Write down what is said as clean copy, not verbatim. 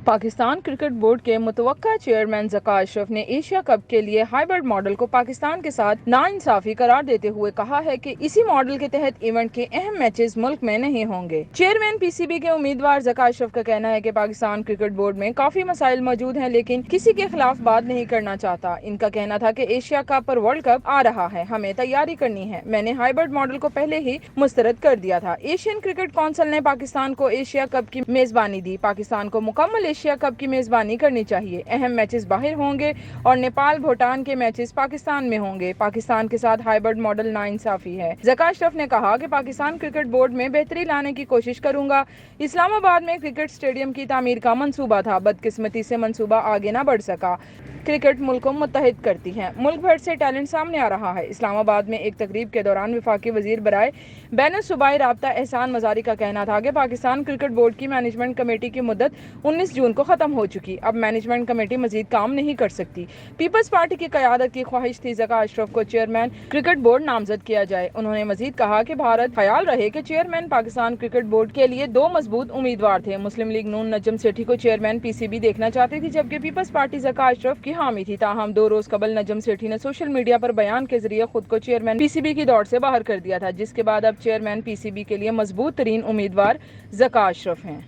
Pakistan cricket board کے متوقع chairman Zaka اشرف نے ایشیا کپ کے لیے ہائبرڈ ماڈل کو پاکستان کے ساتھ ناانصافی قرار دیتے ہوئے کہا ہے کہ اسی ماڈل کے تحت ایونٹ کے اہم میچز ملک میں نہیں ہوں گے۔ چیئرمین پی سی بی کے امیدوار ذکا اشرف کا کہنا ہے کہ پاکستان کرکٹ بورڈ میں کافی مسائل موجود ہیں لیکن کسی کے خلاف بات نہیں کرنا چاہتا۔ ان کا کہنا تھا کہ ایشیا کپ اور ورلڈ کپ آ رہا ہے، ہمیں تیاری کرنی ہے۔ میں نے ہائبرڈ ماڈل کو پہلے ہی مسترد کر دیا تھا۔ ایشین کرکٹ کونسل نے پاکستان کو ایشیا کپ کی میزبانی دی۔ پاکستان کو مکمل ایشیا کپ کی میزبانی کرنی چاہیے۔ اہم میچز باہر ہوں گے اور نیپال بھوٹان کے میچز پاکستان میں ہوں گے۔ پاکستان کے ساتھ ہائبرڈ ماڈل ناانصافی ہے۔ ذکا اشرف نے کہا کہ پاکستان کرکٹ بورڈ میں بہتری لانے کی کوشش کروں گا۔ اسلام آباد میں کرکٹ اسٹیڈیم کی تعمیر کا منصوبہ تھا، بدقسمتی سے منصوبہ آگے نہ بڑھ سکا۔ کرکٹ ملک کو متحد کرتی ہے، ملک بھر سے ٹیلنٹ سامنے آ رہا ہے۔ اسلام آباد میں ایک تقریب کے دوران وفاقی وزیر برائے بین الصوبائی رابطہ احسان مزاری کا کہنا تھا کہ پاکستان کرکٹ بورڈ کی مینجمنٹ کمیٹی کی مدت 19 جون کو ختم ہو چکی، اب مینجمنٹ کمیٹی مزید کام نہیں کر سکتی۔ پیپلز پارٹی کی قیادت کی خواہش تھی ذکا اشرف کو چیئرمین کرکٹ بورڈ نامزد کیا جائے۔ انہوں نے مزید کہا کہ بھارت خیال رہے کہ چیئرمین پاکستان کرکٹ بورڈ کے لیے دو مضبوط امیدوار تھے۔ مسلم لیگ نون نجم سیٹھی کو چیئرمین پی سی بی دیکھنا چاہتی تھی جبکہ پیپلز پارٹی ذکا اشرف کی حامی تھی، تاہم 2 روز قبل نجم سیٹھی نے سوشل میڈیا پر بیان کے ذریعے خود کو چیئرمین پی سی بی کی دوڑ سے باہر کر دیا تھا، جس کے بعد اب چیئرمین پی سی بی کے لیے مضبوط ترین امیدوار ذکا اشرف ہیں۔